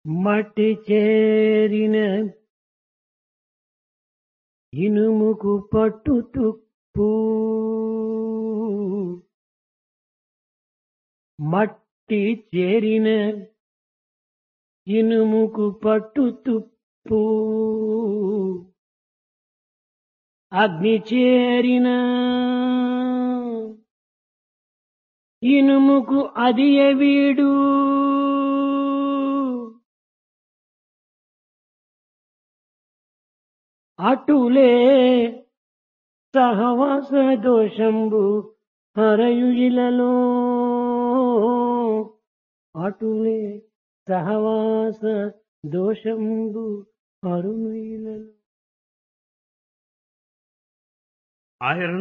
మట్టి చేరిన ఇనుముకు పట్టు తుప్పు మట్టి చేరిన ఇనుముకు పట్టు తుప్పు అగ్ని చేరిన ఇనుముకు అది వీడు అటులే సహవాస దోషంబు హరయు ఇలలో అటులే సహవాస దోషంబు హరును ఇలలో. Iron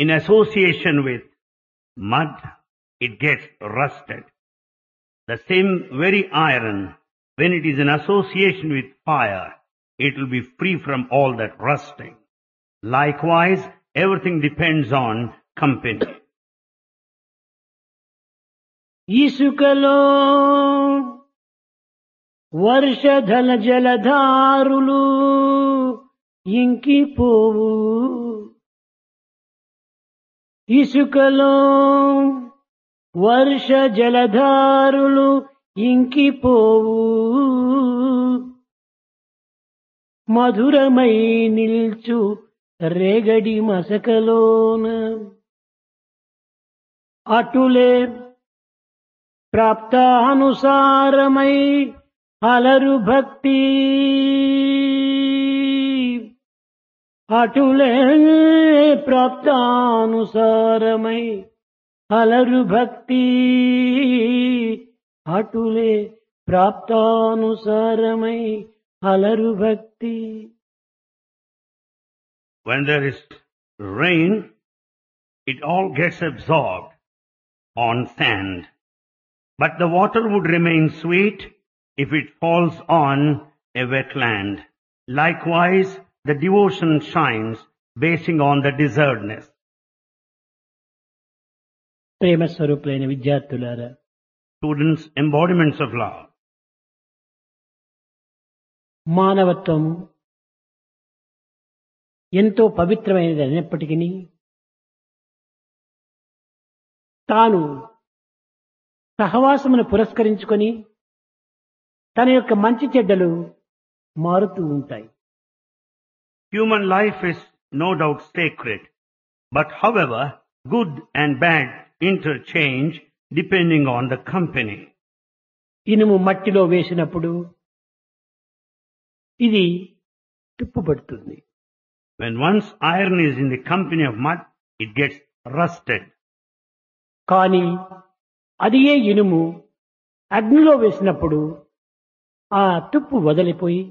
in association with mud, it gets rusted. The same very iron, when it is in association with fire, it will be free from all that rusting. Likewise, everything depends on company. ఇసుకలో వర్షధల జలధారులు ఇంకిపోవు ఇసుకలో వర్ష జలధారులు ఇంకిపోవు మధురమై నిల్చు రేగడి మసకలోన అటులే ప్రాప్తానుసారమై అలరు భక్తి అటులే ప్రాప్తానుసారమై అలరు భక్తి అటులే ప్రాప్తానుసారమై అలరు భక్తి. When there is rain, it all gets absorbed on sand. But the water would remain sweet if it falls on a wetland. Likewise, the devotion shines basing on the desertness. ప్రేమ స్వరూపులైన విద్యార్థులారా, Students, embodiments of love. మానవత్వం ఎంతో పవిత్రమైనది అయినప్పటికీ తాను సహవాసమును పురస్కరించుకొని తన యొక్క మంచి చెడ్డలు మారుతూ ఉంటాయి. Human life is no doubt sacred, but however, good and bad interchange depending on the company. ఇనుము మట్టిలో వేసినప్పుడు ఇది తుప్పుపడుతుంది. When once iron is in the company of mud, it gets rusted. కానీ అదియే ఇనుము అగ్నిలో వేసినప్పుడు ఆ తుప్పు వదిలిపోయి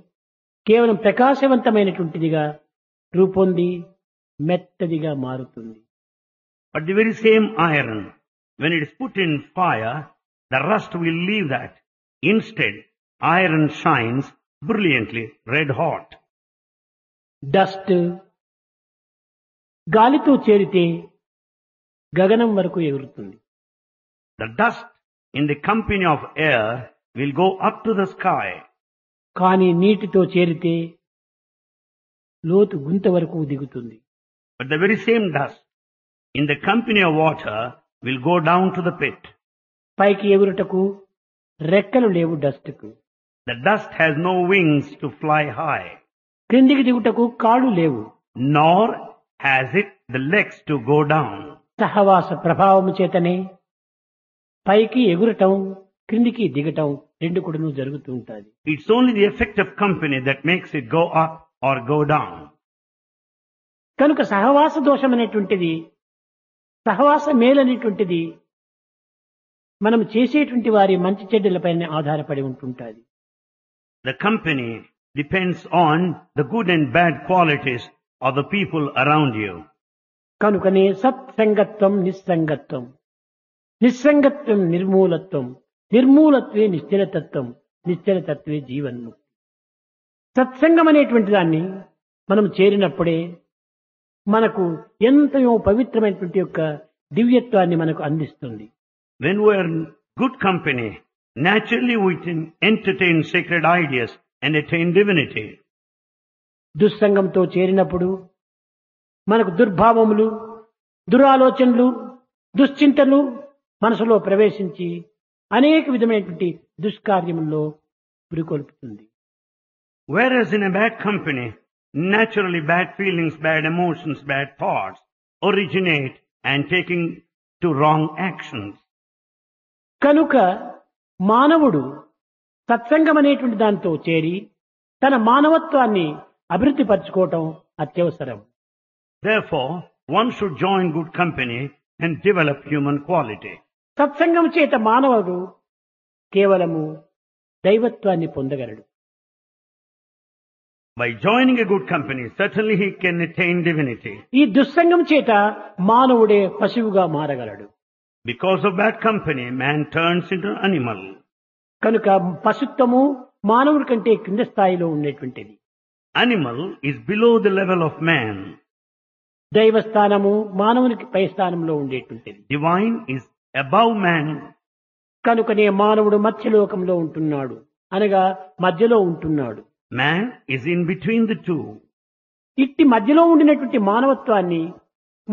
కేవలం ప్రకాశవంతమైనటువంటిదిగా రూపొంది మెత్తదిగా మారుతుంది. But the very same iron, when it is put in fire, the rust will leave that. Instead, iron shines brilliantly red hot. Dust గాలితో చేరితే గగనం వరకు ఎగురుతుంది. The dust in the company of air will go up to the sky. కానీ నీటితో చేరితే లోతు గుంత వరకు దిగుతుంది. But the very same dust in the company of water will go down to the pit. పైకి ఎగురుటకు రెక్కలు లేవు డస్ట్కు. The dust has no wings to fly high, క్రిందికి దిగుటకు కాళ్ళు లేవు. nor has it the legs to go down. సహవాస ప్రభావము చేతనే పైకి ఎగురటం క్రిందికి దిగటం రెండు కూడాను జరుగుతూ ఉంటుంది. It's only the effect of company that makes it go up or go down. కనుక సహవాస దోషం అనేటువంటిది, సహవాస మేలు అనేటువంటిది మనం చేసేటువంటి వారి మంచి చెడ్డలపైన ఆధారపడి ఉంటుంటుంది. The company depends on the good and bad qualities of the people around you. కనుకనే సత్సంగత్వం నిస్సంగత్వం, నిస్సంగత్వం నిర్మూలత్వం, నిర్మూలత్వే నిశ్చలతత్వం, నిశ్చలతత్వే జీవన్ముక్తి. సత్సంగం అనేటువంటి దాన్ని మనం చేరినప్పుడే మనకు ఎంతయో పవిత్రమైనటువంటి యొక్క దివ్యత్వాన్ని మనకు అందిస్తుంది. When we are in good company, Naturally, we can entertain sacred ideas and attain divinity. దుస్సంగంతో చేరినప్పుడు మనకు దుర్భావములు, దురాలోచనలు, దుశ్చింతలు మనసులో ప్రవేశించి అనేక విధమైనటువంటి దుష్కార్యముల్లో పురికొల్పుతుంది. Whereas in a bad company, naturally bad feelings, bad emotions, bad thoughts originate and taking to wrong actions. కనుక మానవుడు సత్సంగం అనేటువంటి దాంతో చేరి తన మానవత్వాన్ని అభివృద్ధి పరచుకోవటం అత్యవసరం. Therefore, one should join good company and develop human quality. సత్సంగం చేత మానవుడు కేవలము దైవత్వాన్ని పొందగలడు. By joining a good company, certainly he can attain divinity. ఈ దుస్సంగం చేత మానవుడే పశువుగా మారగలడు. Because of bad company, man turns into an animal. కనుక పశుత్వము మానవుడి కంటే కింద స్థాయిలో ఉండేటువంటిది. Animal is below the level of man. దైవస్థానము మానవునికి పై స్థానంలో ఉండేటువంటిది. Divine is above man. కనుకనే మానవుడు మధ్యలోకంలో ఉంటున్నాడు, అనగా మధ్యలో ఉంటున్నాడు. Man is in between the two. ఇట్టి మధ్యలో ఉండినటువంటి మానవత్వాన్ని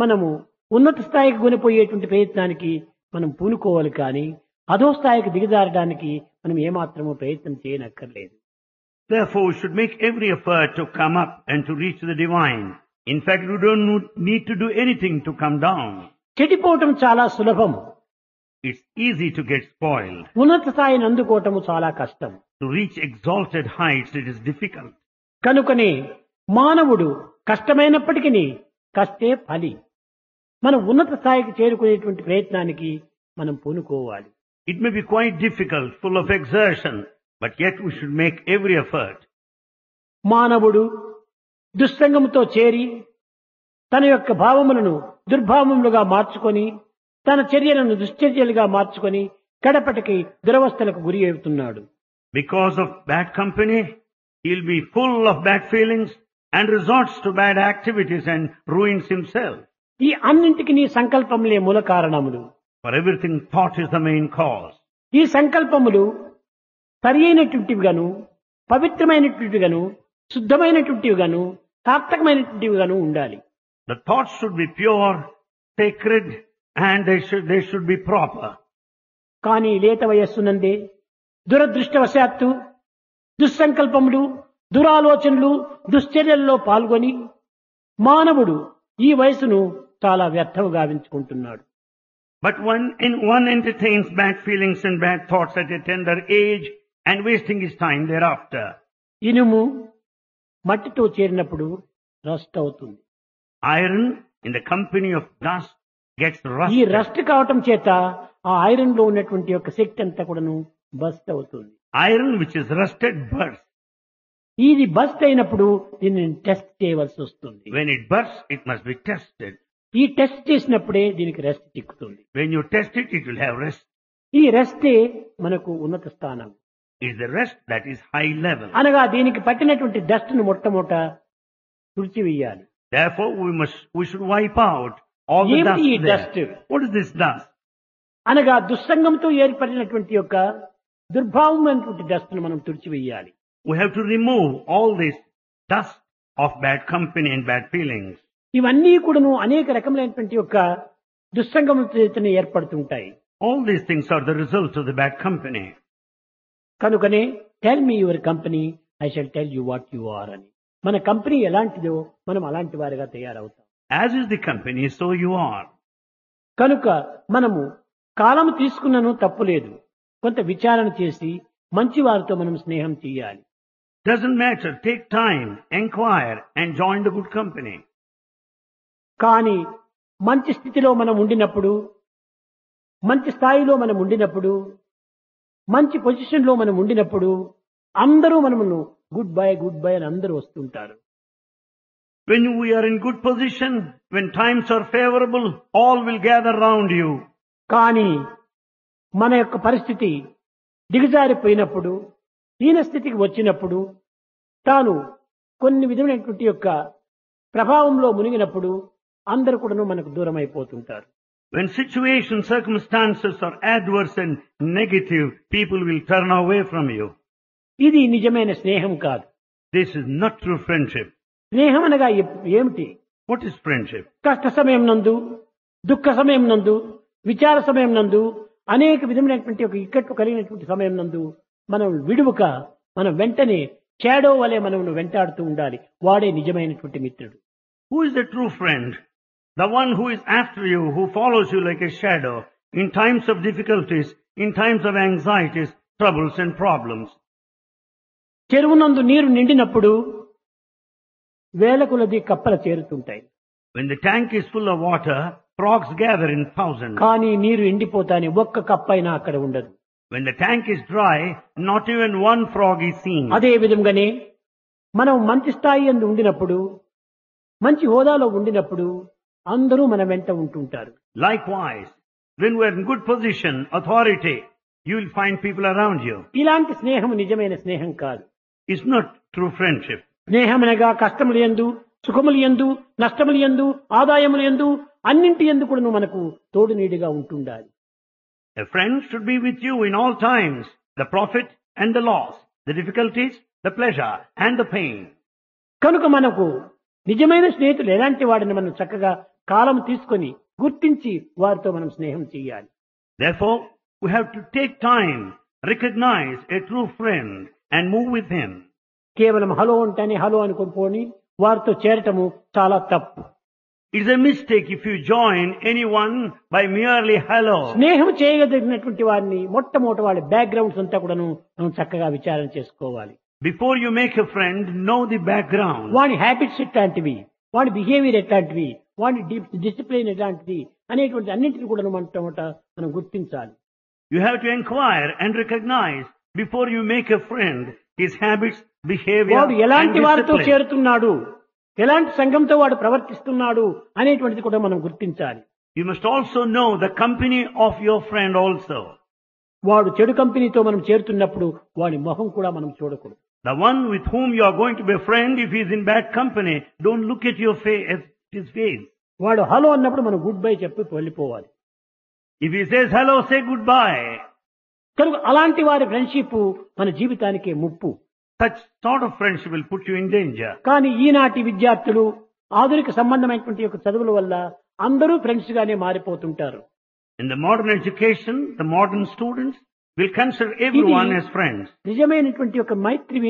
మనము ఉన్నత స్థాయికి కొనిపోయేటువంటి ప్రయత్నానికి మనం పూనుకోవాలి, కానీ అధో స్థాయికి దిగజారడానికి మనం ఏమాత్రమూ ప్రయత్నం చేయనక్కర్లేదు. Therefore, we should make every effort to come up and to reach the divine. In fact, we don't need to do anything to come down. చెడిపోవటం చాలా సులభము, It's easy to get spoiled. ఉన్నత స్థాయిని అందుకోవటము చాలా కష్టం. To reach exalted heights, it is difficult. కనుకనే మానవుడు కష్టమైనప్పటికీ కష్టే ఫలి. మనం ఉన్నత స్థాయికి చేరుకునేటువంటి ప్రయత్నానికి మనం పూనుకోవాలి. It may be quite difficult, full of exertion, but yet we should make every effort. మానవుడు దుస్సంగముతో చేరి తన యొక్క భావములను దుర్భావములుగా మార్చుకొని తన చర్యలను దుశ్చర్యలుగా మార్చుకొని కడపటికి దురవస్థలకు గురి అవుతున్నాడు. Because of bad company, he'll be full of bad feelings and resorts to bad activities and ruins himself. ఈ అన్నింటికి నీ సంకల్పములే మూల కారణములు. For everything, thought is the main cause. ఈ సంకల్పములు సరి అయినటువంటివిగాను, పవిత్రమైనటువంటివిగాను, శుద్ధమైనటువంటివిగాను, సార్థకమైనటువంటివిగాను ఉండాలి. The thoughts should be pure, sacred, and they should be proper. కానీ లేత వయస్సునందే దురదృష్టవశాత్తు దుస్సంకల్పములు, దురాలోచనలు, దుశ్చర్యల్లో పాల్గొని మానవుడు ఈ వయసును చాలా వ్యర్థముగా గావించుకుంటున్నాడు. But when one entertains bad feelings and bad thoughts at a tender age and wasting his time thereafter. ఇనుము మట్టితో చేరినప్పుడు రస్ట్ అవుతుంది. Iron in the company of dust gets ఈ rusted. రస్ట్ కావటం చేత ఆ ఐరన్ లో ఉన్నటువంటి యొక్క శక్తి అంతా కూడాను బస్ట్ అవుతుంది. Iron which is rusted bursts. ఇది బస్ట్ అయినప్పుడు దీన్ని టెస్ట్ చేయవలసి వస్తుంది. When it bursts, it must be tested. ఈ టెస్ట్ చేసినప్పుడే దీనికి rest చిక్కుతుంది. When you test it, it will have rest. ఈ రెస్టే మనకు ఉన్నత స్థానం. It's the rest that is high level. అనగా దీనికి పట్టినటువంటి డస్ట్ ను మొట్టమొదట తుడిచివేయాలి. Therefore, we should wipe out all the ఏమిటి ఈ dust there. dust? What is this dust? అనగా దుస్సంగంతో ఏర్పడినటువంటి యొక్క దుర్భావమైనటువంటి డస్ట్ ను మనం తుడిచివేయాలి. We have to remove all this dust of bad company and bad feelings. ఇవన్నీ కూడాను అనేక రకములైనటువంటి యొక్క దుస్సంగములతో ఏర్పడుతుంటాయి. All these things are the result of the bad company. కనుకనే tell me your company, I shall tell you what you are అని. మన company ఎలాంటిదో మనం అలాంటి వారిగా తయారవుతాం. As is the company, so you are. కనుక మనము కాలము తీసుకున్నను తప్పులేదు, కొంత విచారణ చేసి మంచి వారితో మనం స్నేహం చేయాలి. Doesn't matter. Take time, inquire, and join the good company. కానీ మంచి స్థితిలో మనం ఉండినప్పుడు, మంచి స్థాయిలో మనం ఉండినప్పుడు, మంచి పొజిషన్ లో మనం ఉండినప్పుడు అందరూ మనమును గుడ్ బై అని అందరూ వస్తుంటారు. When we are in good position, when times are favorable, all will gather round you. కానీ మన యొక్క పరిస్థితి దిగజారిపోయినప్పుడు, హీన స్థితికి వచ్చినప్పుడు, తాను కొన్ని విధమైనటువంటి యొక్క ప్రభావంలో మునిగినప్పుడు అందరూ కూడా మనకు దూరం అయిపోతుంటారు. When situations, circumstances are adverse and negative, people will turn away from you. ఇది నిజమైన స్నేహం కాదు. This is not true friendship. స్నేహం అనగా ఏమిటి? What is friendship? కష్ట సమయం నందు, దుఃఖ సమయం నందు, విచార సమయం నందు, అనేక విధమైనటువంటి ఒక ఇక్కట్లు కలిగినటువంటి సమయం నందు మనం విడువక మనం వెంటనే షాడో వలె మనం వెంటాడుతూ ఉండాలి. వాడే నిజమైనటువంటి మిత్రుడు. Who is the true friend? The one who is after you, who follows you like a shadow in times of difficulties, in times of anxieties, troubles and problems. చెరువునందు నీరు నిండినప్పుడు వేల కొలది కప్పలు చేరుతుంటాయి. When the tank is full of water, frogs gather in thousands. కానీ నీరు ఎండిపోతానే ఒక్క కప్పైనా అక్కడ ఉండదు. When the tank is dry, not even one frog is seen. అదే విధంగానే మనం మంచి స్థాయి యందు ఉండినప్పుడు, మంచి హోదాలో ఉండినప్పుడు అందరూ మన వెంట ఉంటుంటారు. Likewise, when we are in good position, authority, you will find people around you. ఇలాంటి స్నేహం నిజమైన స్నేహం కాదు. It's not true friendship. స్నేహం అనగా కష్టములు యందు, సుఖములు యందు, నష్టములు యందు, ఆదాయములు యందు, అన్నింటి యందు కూడా మనకు తోడు నీడిగా ఉంటుండాలి. A friend should be with you in all times, the profit and the loss, the difficulties, the pleasure and the pain. కనుక మనకు నిజమైన స్నేహితులు ఎలాంటి వాడిని మనం చక్కగా కాలం తీసుకొని గుర్తించి వారితో మనం స్నేహం చేయాలి. Therefore, we have to take time, recognize a true friend and move with him. కేవలం హలో అంటేనే హలో అనుకోని వారితో చేరటము చాలా తప్పు. It's a mistake if you join anyone by merely hello. స్నేహం చేయగలిగినటువంటి వారిని మొట్టమొదటి వాళ్ళ బ్యాక్గ్రౌండ్స్ అంతా కూడాను మనం చక్కగా విచారణ చేసుకోవాలి. Before you make a friend, know the background. వాడి హ్యాబిట్స్ ఎట్లాంటివి, వాడి బిహేవియర్ ఎట్లాంటివి, వాడి డిసిప్లిన్ ఎట్లాంటిది అనేటువంటి అన్నింటిని కూడా మనం గుర్తించాలి. You have to inquire and recognize before you make a friend his habits, behavior వాడు and ఎలాంటి వారితో discipline. చేరుతున్నాడు, ఎలాంటి సంఘంతో వాడు ప్రవర్తిస్తున్నాడు అనేటువంటిది కూడా మనం గుర్తించాలి. You must also know the company of your friend also. వాడు చెడు కంపెనీతో మనం చేరుతున్నప్పుడు వాడి మొహం కూడా మనం చూడకూడదు. The one with whom you are going to be a friend, if he is in bad company, don't look at your his face. వాడు హలో అన్నప్పుడు మనం గుడ్ బై చెప్పి వెళ్ళిపోవాలి. If he says hello, say goodbye. కనుక అలాంటి వారి friendship మన జీవితానికి ముప్పు. Such sort of friendship will put you in danger. కానీ ఈనాటి విద్యార్థులు ఆధునిక సంబంధమైనటువంటి యొక్క చదువుల వల్ల అందరూ ఫ్రెండ్స్ గానే మారిపోతుంటారు. In the modern education, the modern students will consider everyone as friends. నిజమైనటువంటి ఒక మైత్రి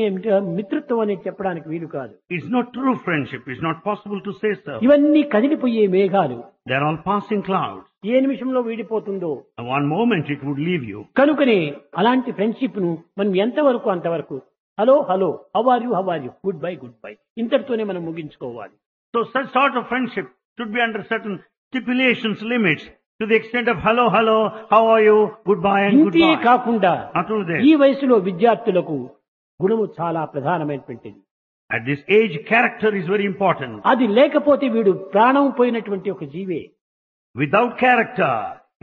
మిత్రత్వం అనేది చెప్పడానికి వీలు కాదు. It's not true friendship. It's not possible to say so. ఇవన్నీ కదిలిపోయే మేఘాలు. They're all passing clouds. ఏ నిమిషంలో వీడిపోతుందో. And one moment it would leave you. కనుకనే అలాంటి ఫ్రెండ్షిప్ ను మనం ఎంతవరకు అంతవరకు hello hello how are you goodbye ఇంతటితోనే మనం ముగించుకోవాలి. So such sort of friendship should be under certain stipulations, limits, to the extent of hello, how are you, goodbye and ఇంతే goodbye. కాకుండా Not only ఈ that, వయసులో విద్యార్థులకు గుణము చాలా ప్రధానమైనటువంటిది. at this age, character is very important. అది లేకపోతే వీడు ప్రాణం పోయినటువంటి ఒక జీవే. Without character,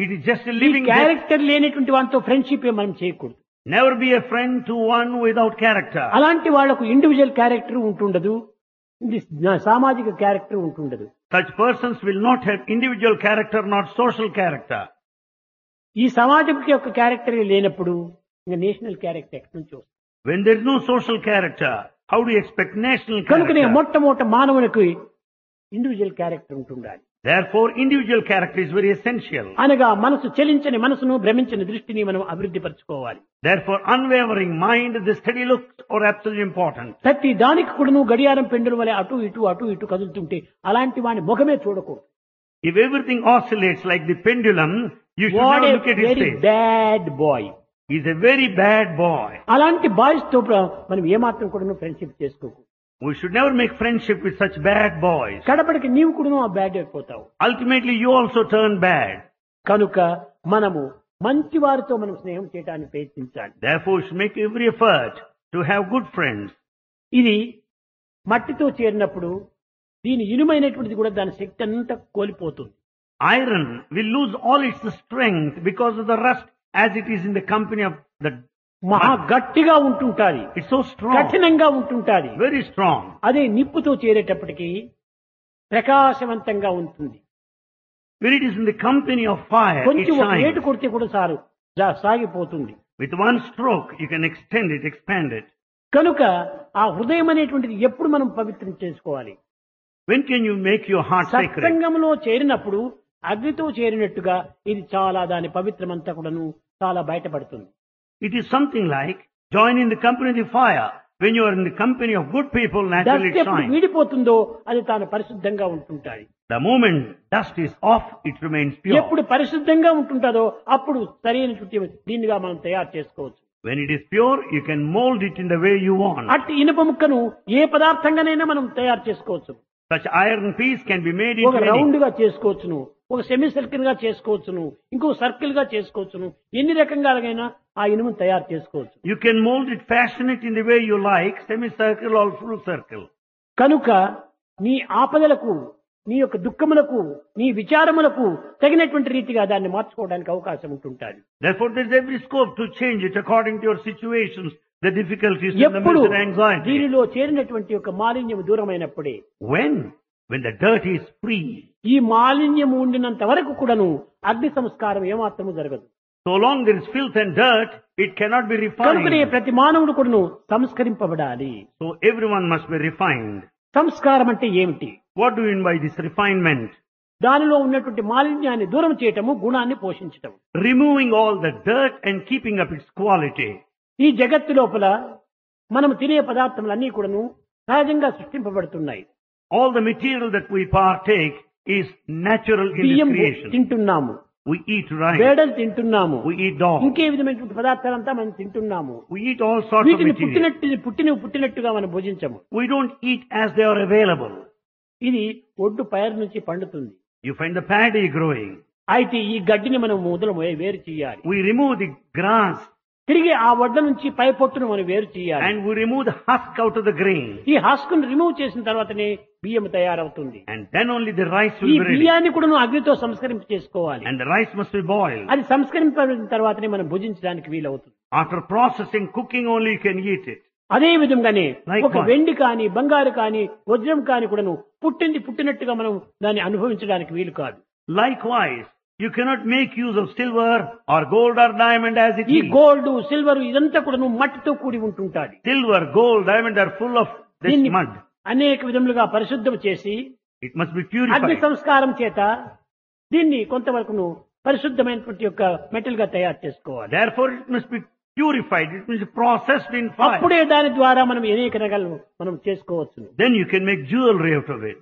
it is just a ఈ living death. క్యారెక్టర్ లేనటువంటి వాటితో ఫ్రెండ్షిప్ మనం చేయకూడదు. Never be a friend to one without character. అలాంటి వాళ్లకు ఇండివిజువల్ క్యారెక్టర్ ఉంటుండదు, ఇది సామాజిక character ఉంటుండదు. Such persons will not have individual character, not social character. ఈ సమాజం యొక్క క్యారెక్టర్ లేనప్పుడు ఇంకా నేషనల్ క్యారెక్టర్ ఎక్కడి నుంచి వస్తుంది? When there is no social character, how do you expect national కనుకనే character? మొట్టమొదటి మానవునికి ఇండివిజువల్ క్యారెక్టర్ ఉంటుండాలి. Therefore, individual character is very essential. అనగా మనసు చలించని మనసును భ్రమించని దృష్టిని మనం అభివృద్ధి పరచుకోవాలి. Therefore, unwavering mind, the steady looks are absolutely important. ప్రతి దానికి కూడా నువ్వు గడియారం పెండుల వలె అటు ఇటు కదులుతుంటే అలాంటి వాని ముఖమే చూడకూడదు. If everything oscillates like the pendulum, you should what never A look at his very face. Bad boy. He's a very bad boy. అలాంటి బాయ్స్ తో మనం ఏమాత్రం కూడా ఫ్రెండ్షిప్ చేసుకోకు. We should never make friendship with such bad boys. కడపడికి నీవు కూడా ఆ bad అయిపోతావు. Ultimately, you also turn bad. కనుక మనము మంచి వారితో మనం స్నేహం చేయడానికి ప్రయత్నించాలి. Therefore, we should make every effort to have good friends. ఇది మట్టితో చేరినప్పుడు దీని ఇనుమైనటువంటిది కూడా దాని శక్తి అంతా కోల్పోతుంది. Iron will lose all its strength because of the rust as it is in the company of the మహా గట్టిగా ఉంటుంటాది, It's so strong, కఠినంగా ఉంటుంటాది. very strong. అదే నిప్పుతో చేరేటప్పటికి ప్రకాశవంతంగా ఉంటుంది. When it is in the company of fire, it కొంచెం ఒక ఏటు shines. కొడితే కూడా సారు సాగిపోతుంది. With one stroke, you can extend it, expand it. కనుక ఆ హృదయం అనేటువంటిది ఎప్పుడు మనం పవిత్రం చేసుకోవాలి? When can you make your heart sacred? సత్సంగంలో చేరినప్పుడు అగ్నితో చేరినట్టుగా ఇది చాలా దాని పవిత్రమంతా కూడాను చాలా బయటపడుతుంది. It is something like joining the company of the fire. When you are in the company of good people, naturally dust it ఎప్పుడు shines. వీడిపోతుందో అది తాను పరిశుద్ధంగా ఉంటుంటాయి. The moment dust is off, it remains pure. ఎప్పుడు పరిశుద్ధంగా ఉంటుంటుందో అప్పుడు సరైనటువంటి దీనిగా మనం తయారు చేసుకోవచ్చు. When it is pure, you can mold it in the way you want. అట్టి ఇనుప ముక్కను ఏ పదార్థంగానైనా మనం తయారు చేసుకోవచ్చు. Such iron piece can be made ఒక into రౌండ్ any. గా చేసుకోవచ్చును, ఒక సెమీ సర్కిల్ గా చేసుకోవచ్చును, ఇంకో సర్కిల్ గా చేసుకోవచ్చును. ఎన్ని రకంగాలైనా ఆ ఇనుమును తయారు చేసుకోవచ్చు. You can mold it, fashion it in the way you like, semicircle or full circle. కనుక నీ ఆపదలకు, నీ యొక్క దుఃఖములకు, నీ విచారములకు తగినటువంటి రీతిగా దాన్ని మార్చుకోవడానికి అవకాశం ఉంటుంటాది. Therefore, there is every scope to change it according to your situations, the difficulties, and the ఎప్పుడు misery and anxiety. దీనిలో చేరినటువంటి యొక్క మాలిన్యం దూరమైనప్పుడే, When the dirt is free, ఈ మాలిన్యం ఉండినంత వరకు కూడాను అగ్ని సంస్కారం ఏమాత్రము జరగదు. so long there is filth and dirt, it cannot be కనుకనే refined. ప్రతి మానవుడు కూడాను సంస్కరింపబడాలి. So everyone must be refined. సంస్కారం అంటే ఏమిటి? What do you mean by this refinement? దానిలో ఉన్నటువంటి మాలిన్యాన్ని దూరం చేయటము, గుణాన్ని పోషించటం. Removing all the dirt and keeping up its quality. ఈ జగత్తు లోపల మనం తినే పదార్థములన్నీ కూడాను సహజంగా సృష్టింపబడుతున్నాయి. All the material that we partake is natural in బియ్యం this creation. తింటున్నాము, We eat rice, వేడలు తింటున్నాము, we eat dog, ఇంకే విధమైనటువంటి పదార్థాలంతా మనం తింటున్నాము. we eat all sorts of వీటిని material. పుట్టినట్టుగా మనం భుజించము. We don't eat as they are available. ఇది ఒడ్డు పైరు నుంచి పండుతుంది. You find the paddy growing. అయితే ఈ గడ్డిని మనం మొదలు వేరు చేయాలి. We remove the grass తిరిగి ఆ వడ్ల నుంచి పై పొట్టును మనం వేరు చేయాలి. and we remove the husk out of the grain. ఈ హస్కును రిమూవ్ చేసిన తర్వాతనే బియ్యం తయారవుతుంది. And then only the rice ఈ will be ready. బియ్యాన్ని కూడా నువ్వు అగ్నితో సంస్కరింప చేసుకోవాలి. And the rice must be boiled. అది సంస్కరింపబడిన తర్వాతనే మనం భుజించడానికి వీలవుతుంది. After processing, cooking only you can eat it. అదే విధంగానే Likewise. ఒక వెండి కాని, బంగారు కాని, వజ్రం కాని కూడా పుట్టినట్టుగా మనం దాన్ని అనుభవించడానికి వీలు కాదు. Likewise, you cannot make use of silver or gold or diamond as it ఈ is. గోల్డ్, సిల్వర్ ఇదంతా కూడా మట్టితో కూడి ఉంటుంటాది. Silver, gold, diamond are full of this దీన్ని mud. అనేక విధములుగా పరిశుద్ధం చేసి It must be అగ్ని purified. సంస్కారం చేత దీన్ని కొంతవరకు పరిశుద్ధమైనటువంటి యొక్క మెటల్ గా తయారు చేసుకోవాలి. Therefore, it must be purified. It must be processed in fire. అప్పుడే దాని ద్వారా మనం అనేక రకాలు మనం చేసుకోవచ్చు. Then you can make jewelry out of it.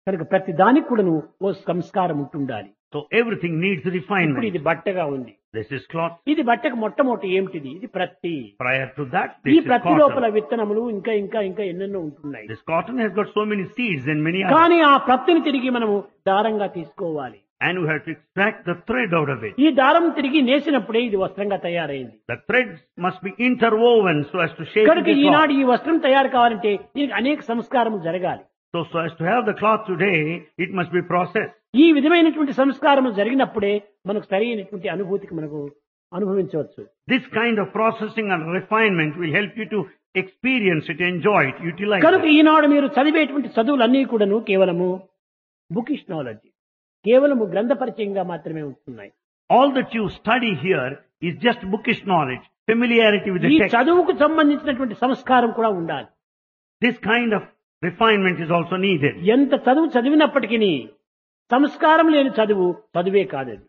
కనుక ప్రతి దానికి కూడాను ఓ సంస్కారం ఉంటుండాలి. So everything needs ఇప్పుడు refinement. ఇది బట్టగా ఉంది. This is cloth. ఇది బట్టకు మొట్టమొదటి ఏమిటిది? ఇది ప్రత్తి. Prior to that, ఈ this is ప్రత్తి లోపల cotton. విత్తనములు ఇంకా ఇంకా ఇంకా ఎన్నెన్నో ఉంటున్నాయి. This cotton has got so many seeds and many others. కానీ ఆ ప్రత్తిని తిరిగి మనము దారంగా తీసుకోవాలి. And we have to extract the thread out of it. ఈ దారం తిరిగి నేసినప్పుడే ఇది వస్త్రంగా తయారైంది. The threads must be interwoven so as to shape కనుక the cloth. ఈనాడు ఈ వస్త్రం తయారు కావాలంటే దీనికి అనేక సంస్కారం జరగాలి. So as to have the cloth today, it must be processed. ఈ విధమైనటువంటి సంస్కారం జరిగినప్పుడే మనకు సరైనటువంటి అనుభూతికి మనకు అనుభవించవచ్చు. This kind of processing and refinement will help you to experience it, enjoy it, utilize కనుక it. ఈనాడు మీరు చదివేటువంటి చదువులన్నీ కూడాను కేవలము బుకిష్ నాలెడ్జ్, కేవలము గ్రంథ పరిచయంగా మాత్రమే ఉంటున్నాయి. All that you study here is just bookish knowledge, familiarity with ఈ the text. చదువుకు సంబంధించినటువంటి సంస్కారం కూడా ఉండాలి. This kind of refinement is also needed. ఎంత చదువు చదివినప్పటికీ సంస్కారం లేని చదువు చదువే కాదది.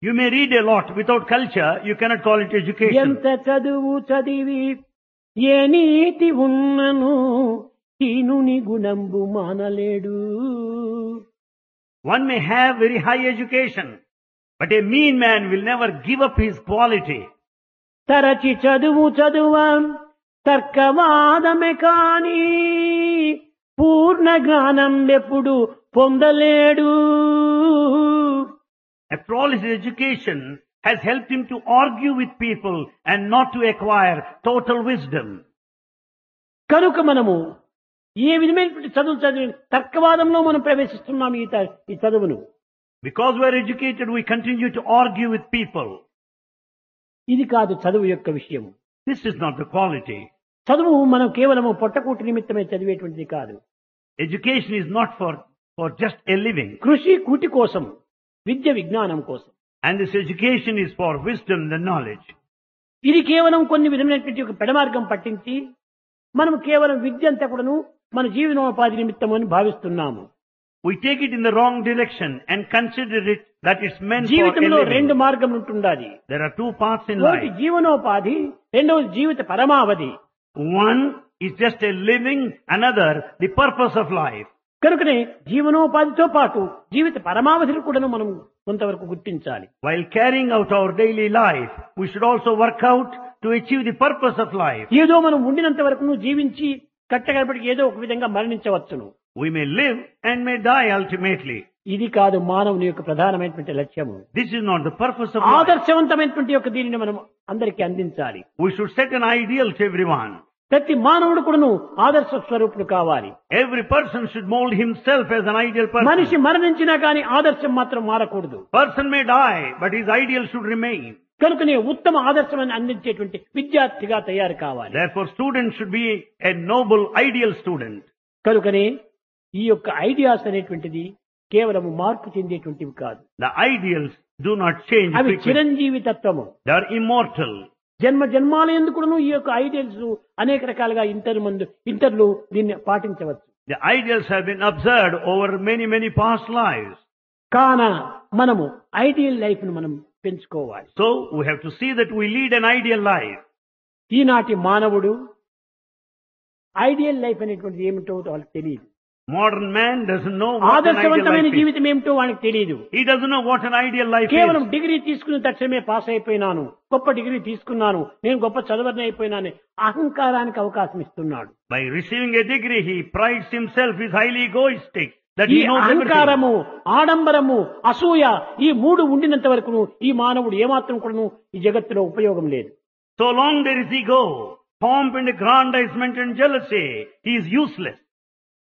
You may read a lot without culture, you cannot call it education. ఎంత చదువు చదివి ఏ నీతి ఉన్నను హీనుని గుణంబు మానలేడు. One may have very high education, but a mean man will never give up his quality. తరచి చదువు చదువా తర్కవాదమే కాని పూర్ణ జ్ఞానం ఎప్పుడు పొందలేడు. After all, his education has helped him to argue with people and not to acquire total wisdom. కనుక మనము ఏ విధమైనటువంటి చదువు చదివి తర్కవాదంలో మనం ప్రవేశిస్తున్నాం. ఈ చదువును Because we are educated, we continue to argue with people. ఇది కాదు చదువు యొక్క విషయం. This is not the quality. చదువు మనం కేవలము పొట్టకూటి నిమిత్తమే చదివేటువంటిది కాదు. Education is not for just a living. కృషి కూటి కోసం, విద్య విజ్ఞానం కోసం. And this education is for wisdom and knowledge. ఇది కేవలం కొన్ని విధమైనటువంటి ఒక పెడమార్గం పట్టించి మనం కేవలం విద్య అంతా కూడాను మన జీవనోపాధి నిమిత్తం అని భావిస్తున్నాము. We take it in the wrong direction and consider it that it's meant for a జీవితంలో రెండు living. మార్గం ఉంటుండాలి. There are two paths in ఒకటి life. జీవనోపాధి, రెండవది జీవిత పరమావధి. One is just a living, another the purpose of life. కనుకనే జీవనోపాధితో పాటు జీవిత పరమావధిని కూడా మనం కొంతవరకు గుర్తించాలి. While carrying out our daily life, we should also work out to achieve the purpose of life. ఏదో మనం ఉండినంత వరకు జీవించి కట్టగడపడికి ఏదో ఒక విధంగా మరణించవచ్చును. We may live and may die ultimately. ఇది కాదు మానవుని యొక్క ప్రధానమైనటువంటి లక్ష్యము. This is not the purpose of life. ఆదర్శవంతమైనటువంటి యొక్క దీనిని మనం అందరికీ అందించాలి. We should set an ideal to everyone. ప్రతి మానవుడు కూడాను ఆదర్శ స్వరూపుడు కావాలి. Every person should mold himself as an ideal మనిషి person. మరణించినా కానీ ఆదర్శం మాత్రం మారకూడదు. Person may die, but his ideal should remain. కనుకనే ఉత్తమ ఆదర్శమని అందించేటువంటి విద్యార్థిగా తయారు కావాలి. Therefore, students should be a noble, ideal student. కనుకనే ఈ యొక్క ఐడియాస్ అనేటువంటిది కేవలం మార్పు చెందేటువంటివి కాదు. The ideals do not change అవి frequently. చిరంజీవి తత్వము. They are immortal. జన్మ జన్మాల ఎందుకును ఈ యొక్క ఐడియల్స్ అనేక రకాలుగా ఇంటర్లు దీన్ని పాటించవచ్చు. The ideals have been observed over many, many past lives. కాన మనము ఐడియల్ లైఫ్ ను మనం పెంచుకోవాలి. So, we have to see that we lead an ideal life. ఈనాటి మానవుడు ఐడియల్ లైఫ్ అనేటువంటిది ఏమిటో వాళ్ళకి తెలియదు. Modern man doesn't know what an ideal ఆదర్శవంతమైన life is. జీవితం ఏమిటో వానికి తెలియదు. He doesn't know what an ideal life కేవలం is. డిగ్రీ తీసుకున్న తక్షణమే పాస్ అయిపోయినాను, గొప్ప డిగ్రీ తీసుకున్నాను, నేను గొప్ప చదవని అయిపోయినాను అహంకారానికి అవకాశం ఇస్తున్నాడు. By receiving a degree, he prides himself, is highly egoistic, that ఈ he knows everything. అహంకారము, ఆడంబరము, అసూయ ఈ మూడు ఉండినంత వరకు ఈ మానవుడు ఏమాత్రం కూడాను ఈ జగత్తులో ఉపయోగం లేదు. So long there is ego, pomp and aggrandizement and jealousy, he is useless.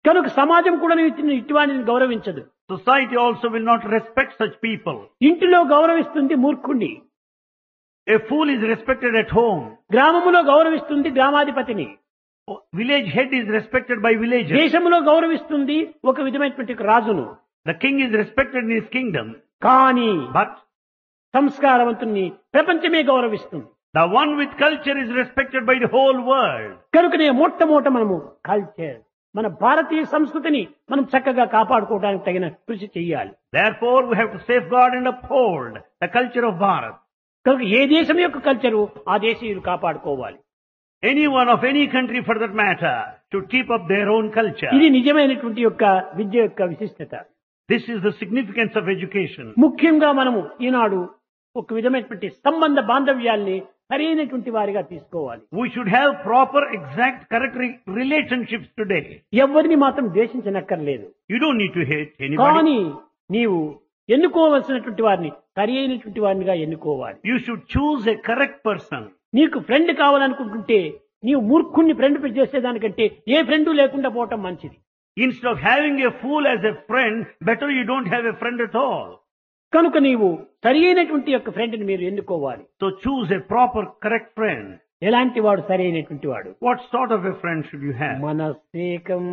కనుక సమాజం కూడా ఇటువంటిని గౌరవించదు. Society also will not respect such people. ఇంటిలో గౌరవిస్తుంది మూర్ఖుణ్ణి, A fool is respected at home. గ్రామములో గౌరవిస్తుంది గ్రామాధిపతిని, Village head is respected by villagers. దేశంలో గౌరవిస్తుంది ఒక విధమైనటువంటి రాజును. The king is respected in his kingdom. కానీ But సంస్కారవంతుణ్ణి ప్రపంచమే గౌరవిస్తుంది. the one with culture is respected by the whole world. కనుకనే మొట్టమొదట మనము కల్చర్, మన భారతీయ సంస్కృతిని మనం చక్కగా కాపాడుకోవడానికి తగిన కృషి చేయాలి. Therefore, we have to safeguard and uphold the culture of Bharat. కనుక ఏ దేశం యొక్క కల్చరు ఆ దేశీయులు కాపాడుకోవాలి. Anyone of any country for that matter should keep up their own culture. ఇది నిజమైనటువంటి యొక్క విద్య యొక్క విశిష్టత. This is the significance of education. ముఖ్యంగా మనము ఈనాడు ఒక విధమైనటువంటి సంబంధ బాంధవ్యాల్ని సరైనటువంటి వారిగా తీసుకోవాలి. We should have proper, exact, correct relationships today. ఎవరిని మాత్రం ద్వేషించనక్కర్లేదు. You don't need to hate anybody. కానీ నీవు ఎన్నుకోవలసినటువంటి వారిని సరి అయినటువంటి వారినిగా ఎన్నుకోవాలి. You should choose a correct person. నీకు ఫ్రెండ్ కావాలనుకుంటుంటే నీవు మూర్ఖుణ్ణి ఫ్రెండ్ చేసేదానికంటే ఏ ఫ్రెండ్ లేకుండా పోవటం మంచిది. Instead of having a fool as a friend, better you don't have a friend at all. కనుక నీవు సరి అయినటువంటి యొక్క ఫ్రెండ్ని మీరు ఎన్నుకోవాలి. So choose a proper, correct friend. ఎలాంటి వాడు సరి అయినటువంటి వాడు? What sort of a friend should you have? మనస్సేకం,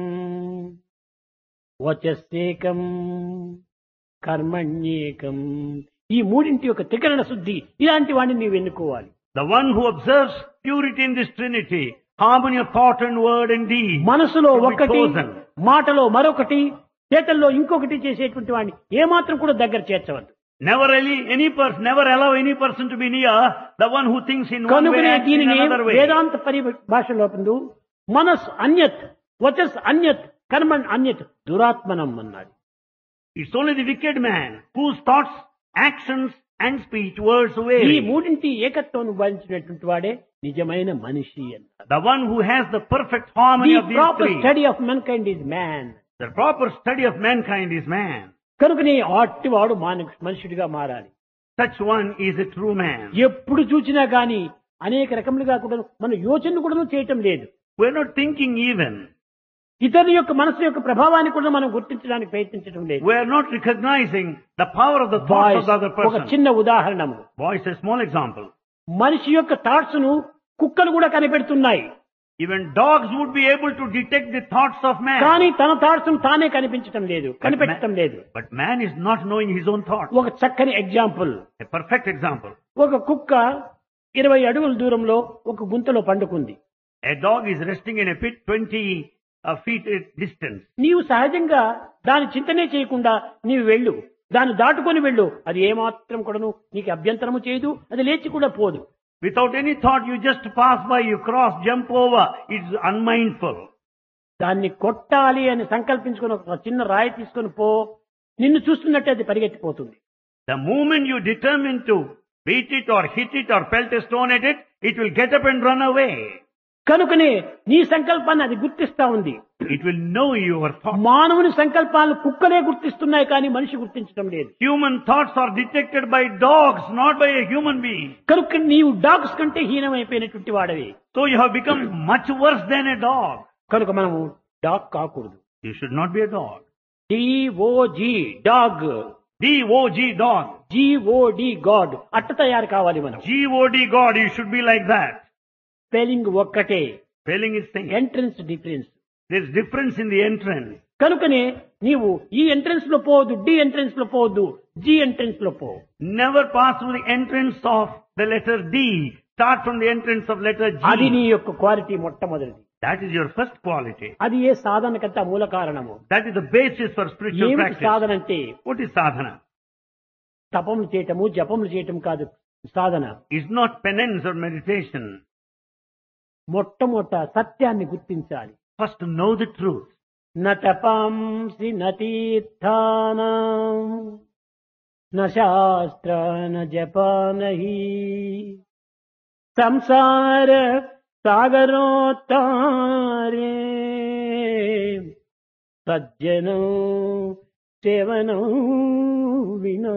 వచస్సేకం, కర్మణ్యేకం, ఈ మూడింటి యొక్క త్రికరణ శుద్ధి, ఇలాంటి వాడిని నీవు ఎన్నుకోవాలి. The one who observes purity in this Trinity, harmony of thought and word and deed. మనసులో should be ఒకటి, chosen. మాటలో మరొకటి, చేతల్లో ఇంకొకటి చేసేటువంటి వాడిని ఏమాత్రం కూడా దగ్గర చేర్చవద్దు. Never allow any person to be near the one who thinks in one way కనుకనే and in దీనిని another way. వేదాంత పరిభాషలో పొందు మనస్ అన్యత్, వచస్ అన్యత్, కర్మణ్ అన్యత్, దురాత్మనం అన్నాడు. It's only the wicked man whose thoughts, actions and speech, words ఈ vary. మూడింటి ఏకత్వం భరించినటువంటి వాడే నిజమైన మనిషి అన్నాడు. The one who has the perfect harmony the of these proper three. Study of mankind is man. The proper study of mankind is man. కనుకనే అట్టివాడు మనుషుడిగా మారాలి. Such one is a true man. ఎప్పుడు చూసినా గాని అనేక రకములుగా కూడా మన యోచన కూడా చేయటం లేదు. We're not thinking even. ఇతరుల యొక్క మనసు యొక్క ప్రభావాన్ని కూడా మనం గుర్తించడానికి ప్రయత్నించడం లేదు. We're not recognizing the power of the thoughts of the other ఒక person. చిన్న ఉదాహరణము, Boys, a small example. మనిషి యొక్క థాట్స్ ను కుక్కలు కూడా కనిపెడుతున్నాయి. Even dogs would be able to detect the thoughts of man. కానీ తన థాట్స్ తానే కనిపెట్టడం లేదు. But man is not knowing his own thoughts. ఒక చక్కని ఎగ్జాంపుల్, A perfect example. ఒక కుక్క 20 అడుగుల దూరంలో ఒక గుంతలో పండుకుంది. A dog is resting in a pit 20 feet distance. నీవు సహజంగా దాని చింతనే చేయకుండా నీవు వెళ్ళు, దాన్ని దాటుకొని వెళ్ళు, అది ఏమాత్రం కూడాను నీకు అభ్యంతరము చేయదు, అది లేచి కూడా పోదు. Without any thought, you just pass by, you cross, jump over. It's unmindful. దాన్ని కొట్టాలి అని సంకల్పించుకొని ఒక చిన్న రాయి తీసుకొని పో, నిన్ను చూస్తున్నట్టే అది పరిగెత్తిపోతుంది. The moment you determine to beat it or hit it or pelt a stone at it, it will get up and run away. కనుకనే నీ సంకల్పాన్ని అది గుర్తిస్తా ఉంది. It will know your thoughts. మానవుని సంకల్పాలను కుక్కలే గుర్తిస్తున్నాయి కానీ మనిషి గుర్తించడం లేదు. Human thoughts are detected by dogs, not by a human being. కనుక నీవు డాగ్స్ కంటే హీనమైపోయినటువంటి వాడవి. So you have become much worse than a dog. కనుక మనము డాగ్ కాకూడదు. You should not be a dog. DOG dog, DOG dog. GOD God అట్ట తయారు కావాలి మనం. GOD God, you should be like that. Spelling ఒక్కటే, Spelling is same. Entrance difference. There's difference in the entrance. కనుకనే నీవు ఈ entrance లో పోవద్దు, డి ఎంట్రన్స్ లో పోవద్దు, జి ఎంట్రన్స్ లో పో. Never pass through the entrance of the letter D. Start from the entrance of letter అది G. నీ యొక్క క్వాలిటీ మొట్టమొదటిది. That is your first quality. అది ఏ సాధనకంతా మూల కారణము. That is the basis for spiritual ఏమిటి practice. సాధన అంటే? What is sadhana? తపములు చేయటము జపములు చేయటం కాదు సాధన. It's not penance or meditation. మొట్టమొదట సత్యాన్ని గుర్తించాలి. First know the truth. న తపంసి న తీర్థానాం న శాస్త్ర న జపానహి సంసార సాగరోత్తారే సజ్జనం సేవనం వినా.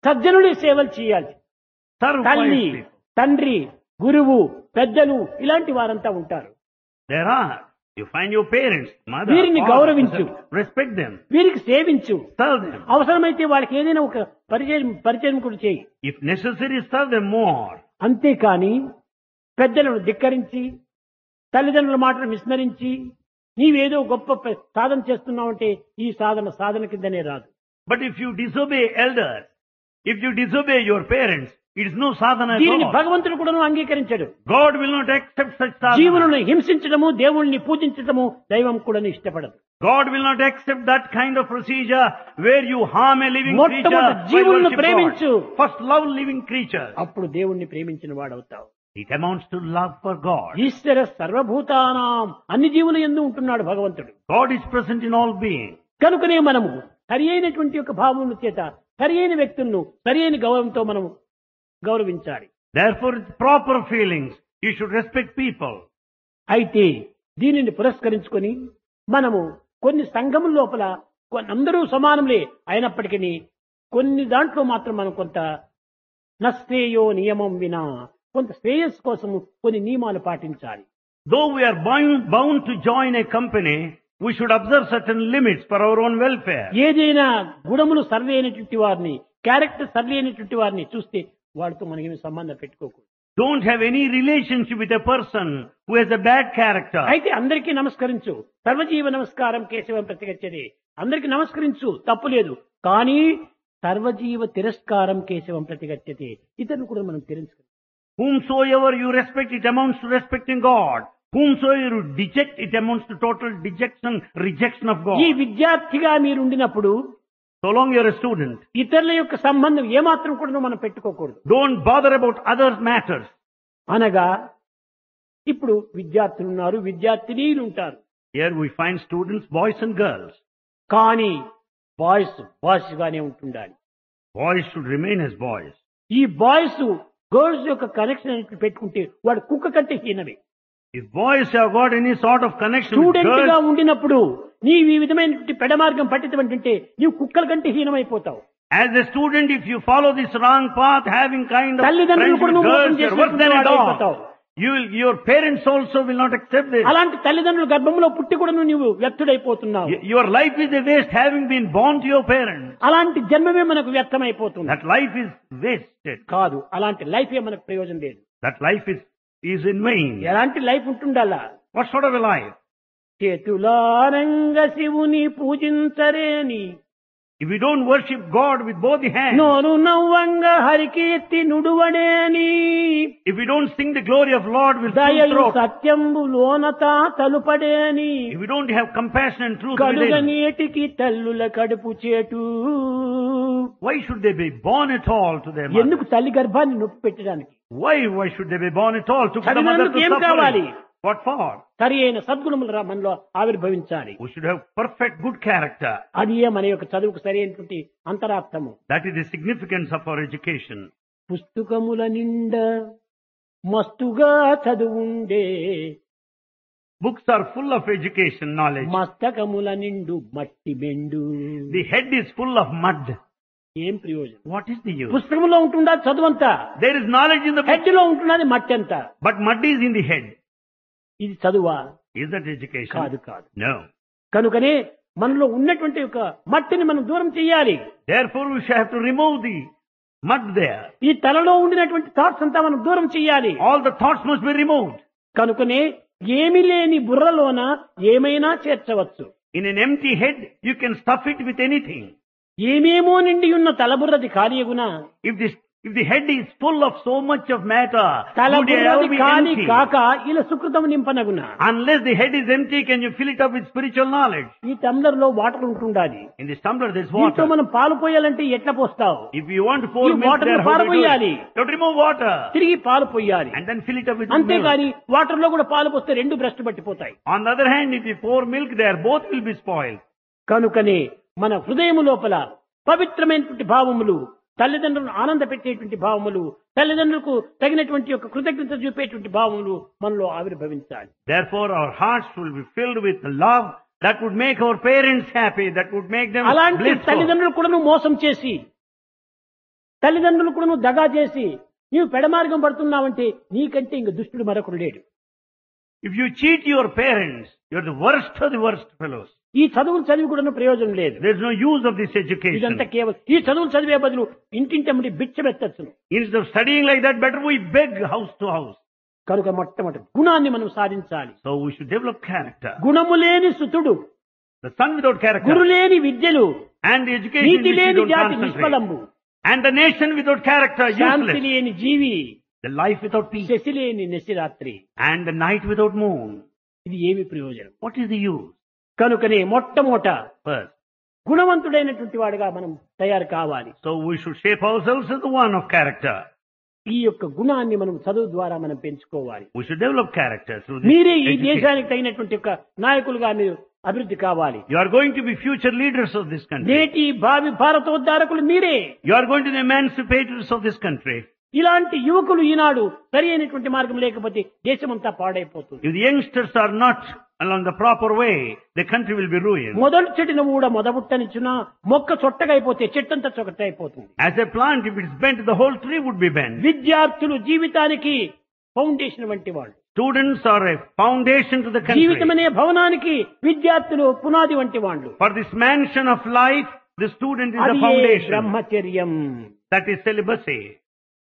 సజ్జనుడి సేవలు చేయాలి. Serve తల్లి, wise people. తండ్రి, గురువు, పెద్దలు ఇలాంటి వారంతా ఉంటారు. There are. You find your parents, mother, వీరిని father, గౌరవించు. respect them. వీరికి సేవించు. Serve them. అవసరమైతే వాళ్ళకి ఏదైనా ఒక పరిచయం కూడా చేయి. If necessary, serve them more. అంతేకాని పెద్దలను ధిక్కరించి తల్లిదండ్రుల మాటను విస్మరించి నీవేదో గొప్ప సాధన చేస్తున్నావంటే ఈ సాధన కిందనే రాదు. But if you disobey elders, if you disobey your parents, it is no sadhana at దీనిని all. భగవంతుడు కూడా అంగీకరించడు. God will not accept such sadhana. జీవులను హింసించడము, దేవుణ్ణి పూజించడము దైవం కూడా ఇష్టపడదు. God will not accept that kind of procedure where you harm a living creature. మొట్టమొదటి by జీవులను worship ప్రేమించు. God. First love living creatures. అప్పుడు దేవుణ్ణి ప్రేమించిన వాడవుతావు. It amounts to love for God. ఈశ్వర సర్వభూతానాం, అన్ని జీవుల యందు ఉంటున్నాడు భగవంతుడు. God is present in all beings. కనుకనే మనము సరి అయినటువంటి యొక్క భావముల చేత సరి అయిన వ్యక్తులను సరి అయిన గౌరవంతో మనము గౌరవించాలి. Therefore, with proper feelings, you should respect people. అయితే దీనిని పురస్కరించుకొని మనము కొన్ని సంఘముల లోపల అందరూ సమానములే అయినప్పటికీ కొన్ని దాంట్లో మాత్రం మనం కొంత నశ్రేయో నియమం వినా కొంత శ్రేయస్సు కోసము కొన్ని నియమాలు పాటించాలి. Though we are bound to join a company, we should observe certain limits for our own welfare. ఏదైనా గుణములు సరి అయినటువంటి వారిని, క్యారెక్టర్ సరి అయినటువంటి వారిని చూస్తే వాడితో మనకేమి సంబంధం పెట్టుకోకూడదు. Don't have any relationship with a person who has a bad character. అయితే అందరికీ నమస్కరించు. సర్వజీవ నమస్కారం కేశవం ప్రతిగచ్చది. అందరికీ నమస్కరించు, తప్పు లేదు. కానీ సర్వజీవ తిరస్కారం కేశవం ప్రతిగచ్చతి. ఇతరులు కూడా మనం తిరస్కరించాలి. Whomsoever you respect, it amounts to respecting God. Whomsoever you deject, it amounts to total rejection of God. ఈ విద్యార్థిగా మీరు ఉండినప్పుడు So long you're a student, ఇతరుల యొక్క సంబంధం ఏమాత్రం కూడా మనం పెట్టుకోకూడదు. don't bother about others' matters. అనగా ఇప్పుడు విద్యార్థులు ఉన్నారు, విద్యార్థినీలు ఉంటారు. Here we find students, boys and girls. కానీ బాయ్స్ గానే ఉంటుండాలి. Boys should remain as boys. ఈ బాయ్స్ గర్ల్స్ యొక్క కనెక్షన్ అనేది పెట్టుకుంటే వాడు కుక్క కంటే హీనమే. If boys have got any sort of connection with student గా girls, ఉండినప్పుడు నీవు ఈ విధమైనటువంటి పెడమార్గం పట్టించమంటుంటే నీవు కుక్కల కంటే హీనమైపోతావు. as a student, if you follow this wrong path, having kind of తల్లిదండ్రులు friends కూడా with నువ్వు girls, మోసం you're worse than a చేసినటువంటి dog. Your parents also will not accept this. అలాంటి తల్లిదండ్రులు గర్భంలో పుట్టి కూడా నువ్వు వ్యర్థుడైపోతున్నావు. Your life is a waste having been born to your parents. అలాంటి జన్మమే మనకు వ్యర్థమైపోతుంది. That life is wasted. కాదు, అలాంటి లైఫే మనకు ప్రయోజనం లేదు. That life is is in vain. ఎలాంటి లైఫ్ ఉంటుండాలా? What sort of a life? చేతులారంగ శివుని పూజించరేని, If we don't worship God with both the hands, నోరు నవ్వంగ Harikeerthi నుడువడేని, if we don't sing the glory of Lord with full దయయు throat, సత్యంబు లోనత తలుపడేని, if we don't have compassion and truth కడుగ within, నీటికి తల్లుల కడుపు చేటు. why should they be born at all to their mother? ఎందుకు తల్లి గర్భాన్ని నొప్పి పెట్టడానికి? Why should they be born at all to put the mother to చదివినందుకు ఏం కావాలి? suffering? What for? సరి అయిన సద్గుణములు మనలో ఆవిర్భవించాలి. We should have perfect good character. అది మన యొక్క చదువుకు సరి అయినటువంటి అంతరార్థము. That is the significance of our education. పుస్తకముల నిండా మస్తుగా చదువుండే, Books are full of education knowledge. మస్తకముల నిండు మట్టి బెండు. The head is full of mud. ఏం ప్రయోజనం? What is the use? పుస్తకంలో ఉంటుందా చదువంతా, There is knowledge in the book, head లో ఉంటున్నది మట్టి అంతా. but mud is in the head. ఇది చదువా? Is that education? కాదు కాదు. No. కనుకనే మనలో ఉన్నటువంటి ఒక మట్టిని మనం దూరం చెయ్యాలి. Therefore we shall have to remove the mud there. ఈ తలలో ఉండినటువంటి థాట్స్ అంతా మనం దూరం చెయ్యాలి. All the thoughts must be removed. కనుకనే ఏమి లేని బుర్రలోన ఏమైనా చేర్చవచ్చు. In an empty head, you can stuff it with anything. ఏమేమో నిండి ఉన్న తలబుర్రది ఖాళీగున, If the head is full of so much of matter, would it తలబుర్రది ever be ఖాళీ empty? కాక ఇలా సుకృతం నింపనగున. Unless the head is empty, can you fill it up with spiritual knowledge? ఈ tumbler లో water ఉంటుండాలి. In this tumbler there is దీంట్లో water. మనం పాలు పోయాలంటే ఎట్లా పోస్తావు? If you want to pour ఈ milk water there, ని how do you do పారబోయాలి. it? You have to remove water తిరిగి పాలు పోయాలి. and then fill it up with milk. అంతేగాని వాటర్ లో కూడా పాలు పోస్తే రెండు భ్రష్టు పట్టిపోతాయి. On the other hand, if you pour milk there, both will be spoiled. కనుకనే మన హృదయము లోపల పవిత్రమైనటువంటి భావములు, తల్లిదండ్రులను ఆనంద పెట్టేటువంటి భావములు, తల్లిదండ్రులకు తగినటువంటి యొక్క కృతజ్ఞత చూపేటువంటి భావములు మనలో ఆవిర్భవించాలి. Therefore, our hearts will be filled with love that would make our parents happy, that would make them అలాంటి blissful. తల్లిదండ్రులు కూడా నువ్వు మోసం చేసి, తల్లిదండ్రులు కూడా నువ్వు దగా చేసి నీవు పెడమార్గం పడుతున్నావంటే నీకంటే ఇంక దుష్టుడు మరొకడు లేడు. If you cheat your parents, you're the worst of the worst fellows. ఈ చదువులు చదివి కూడా ప్రయోజనం లేదు. There's no use of this education. ఇదంతా కేవలం ఈ చదువులు చదివే బదులు ఇంటింటమ్మడి బిచ్చమెత్తచ్చును. Instead of studying like that, better we beg house to house. కనుక మొట్టమొదటి గుణాన్ని మనం సాధించాలి. So we should develop character. గుణము లేని సుతుడు, The son without character గురు లేని విద్యలు, and the education NITI which you లేని don't జాతి concentrate. నిష్ఫలంబు, And the nation without character, Shanti useless. లేని జీవి, The life without peace. Shashi లేని నిశిరాత్రి. And the night without moon. ఇది ఏమి ప్రయోజనం? What is the use? కనుకనే మొట్టమొదట First. గుణవంతుడైనటువంటి వాడుగా మనం తయారు కావాలి. So we should shape ourselves as the one of character. ఈ యొక్క గుణాన్ని మనం చదువు ద్వారా మనం పెంచుకోవాలి. We should develop character through this మీరే ఈ education. దేశానికి తగినటువంటి యొక్క నాయకులుగా మీరు అభివృద్ధి కావాలి. You are going to be future leaders of this country. నేటి భావి భారతోద్ధారకులు మీరే. You are going to be emancipators of this country. ఇలాంటి యువకులు ఈనాడు సరి అయినటువంటి మార్గం లేకపోతే దేశమంతా పాడైపోతుంది. If the youngsters are not along the proper way, the country will be ruined. మొదటి చెట్టును కూడా మొదబుట్టనిచ్చున మొక్క చొట్టగా అయిపోతే చెట్టంతా చొక్కట అయిపోతుంది. As a plant, if it's bent, the whole tree would be bent. విద్యార్థులు జీవితానికి ఫౌండేషన్ వంటి వాళ్ళు. Students are a foundation to the జీవితం country. అనే భవనానికి విద్యార్థులు పునాది వంటి వాళ్ళు. For this mansion of life, the student is the అది foundation. బ్రహ్మచర్యం. That is celibacy.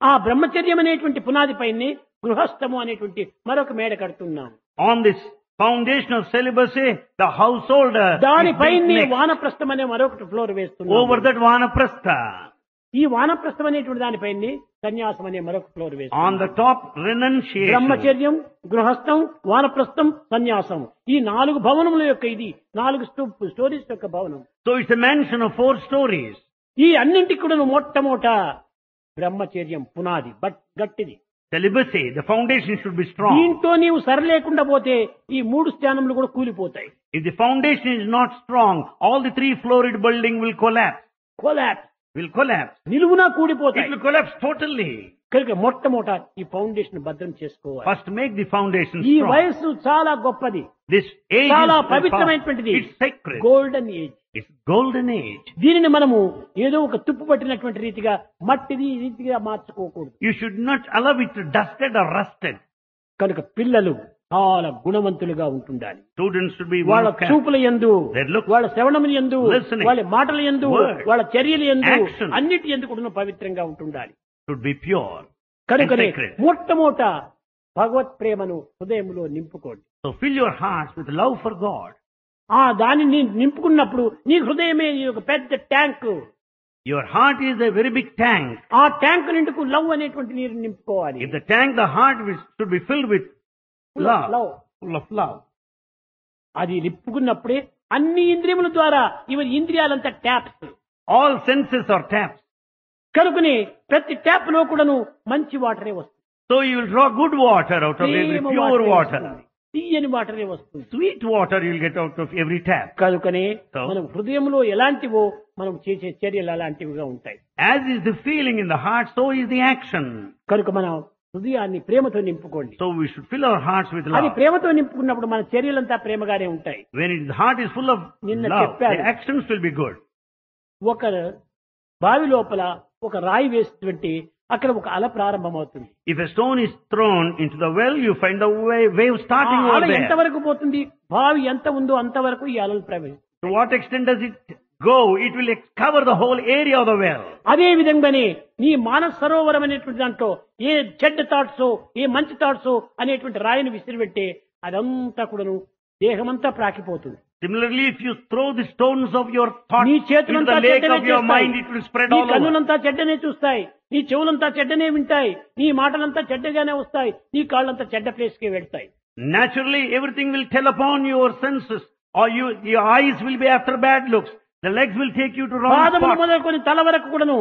ఆ బ్రహ్మచర్యం అనేటువంటి పునాది పైనే గృహస్థము అనేటువంటి మరొక మేడ కడుతున్నాం. On this foundation of celibacy, the householder is దానిపైనే built next. వానప్రస్థం అనే మరొకటి ఫ్లోర్ వేస్తున్నాం. Over that vanaprastha. ఈ వానప్రస్థం అనేటువంటి దానిపైనే సన్యాసం అనే మరొక ఫ్లోర్ On వేస్తున్నాం. the top, renunciation. బ్రహ్మచర్యం, గృహస్థం, వానప్రస్థం, సన్యాసం, ఈ 4 భవనముల యొక్క ఇది 4 స్టోరీస్ యొక్క భవనం. So it's a mansion of 4 stories. ఈ అన్నింటికి కూడా మొట్టమొదట బ్రహ్మచర్యం పునాది గట్టిది. Celibacy, the foundation should be strong. దీంతో నీవు సరిలేకుండా పోతే ఈ 3 స్థానములు కూడా కూలిపోతాయి. If the foundation is not strong, all the 3-floored building will collapse. నిలువునా It కూడిపోతాయి. will collapse totally. కనుక మొట్టమొదట ఈ ఫౌండేషన్ భద్రం చేసుకోవాలి. First make the foundation ఈ strong. వయస్సు చాలా గొప్పది, This age చాలా is పవిత్రమైనటువంటిది. it's sacred. Golden age. It's golden age. దీనిని మనము ఏదో ఒక తుప్పు పట్టినటువంటి రీతిగా మట్టిది ఈ రీతిగా మార్చుకోకూడదు. You should not allow it to dusted or rusted. కనుక పిల్లలు చాలా గుణవంతులుగా ఉంటుండాలి. Students should be వాళ్ళ well kept. చూపుల యందు, Their look, వాళ్ళ శ్రవణముల యందు, listening, వాళ్ళ మాటల యందు, word, వాళ్ళ చర్యల యందు, action. అన్నిటి యందు కూడా పవిత్రంగా ఉంటుండాలి. should be pure and కనుకనే sacred. మొట్టమొదట భగవత్ ప్రేమను హృదయంలో నింపుకోండి. So fill your hearts with love for God. ఆ దానిని నింపుకున్నప్పుడు నీ హృదయమే నీ ఒక పెద్ద tank. Your heart is a very big tank. ఆ ట్యాంక్ నిండుకు లవ్ అనేటువంటి నీరు నింపుకోవాలి. If the tank, the heart should be filled with love, love full of love. అది నింపుకున్నప్పుడే అన్ని ఇంద్రియముల ద్వారా ఇవన్నీ ఇంద్రియాలంతా taps. All senses are taps. కనుకనే ప్రతి ట్యాప్ లో కూడాను మంచి వాటరే వస్తుంది. So you will draw good water out of every Prema pure వాటరే water. వస్తుంది. తీయని వాటరే వస్తుంది. Sweet water you will get out of every tap. కనుకనే So, మనం హృదయంలో ఎలాంటివో మనం చేసే చర్యలు అలాంటివిగా ఉంటాయి. as is the feeling in the heart, so is the action. కనుక మనం హృదయాన్ని ప్రేమతో నింపుకోండి. So we should fill our hearts with అది love. ప్రేమతో నింపుకున్నప్పుడు మన చర్యలంతా ప్రేమగానే ఉంటాయి. When the heart is full of నిన్న love, చెప్పాను. the actions will be good. ఒక బావి లోపల ఒక రాయి వేస్తుంటే అక్కడ ఒక అల ప్రారంభమవుతుంది. If a stone is thrown into the well, you find the wave ఆ starting అల over ఎంత there. వరకు పోతుంది, బావి ఎంత ఉందో అంతవరకు ఈ అలలు ప్రవేశిస్తాయి. To what extent does it go? It will cover the whole area of the well. అదే విధంగానే నీ మానస సరోవరం అనేటువంటి దాంట్లో ఏ చెడ్డ థాట్స్ ఏ మంచి థాట్స్ అనేటువంటి రాయిని విసిరిపెట్టే అదంతా కూడాను దేహమంతా ప్రాకిపోతుంది. Similarly, if you throw the stones of your thoughts నీ into చేతులంతా the lake చెడ్డనే of your చూస్తాయి, mind, it will spread నీ all over. కన్నులంతా చెడ్డనే చూస్తాయి, నీ చెవులంతా చెడ్డనే వింటాయి, నీ మాటలంతా చెడ్డగానే వస్తాయి, నీ కాళ్ళంతా చెడ్డ ప్లేస్ కి వెళ్తాయి. Naturally, everything will tell upon your senses, or your eyes will be after bad looks. The legs will take you to wrong పాదములు spots. మొదలుకొని తల వరకు కూడాను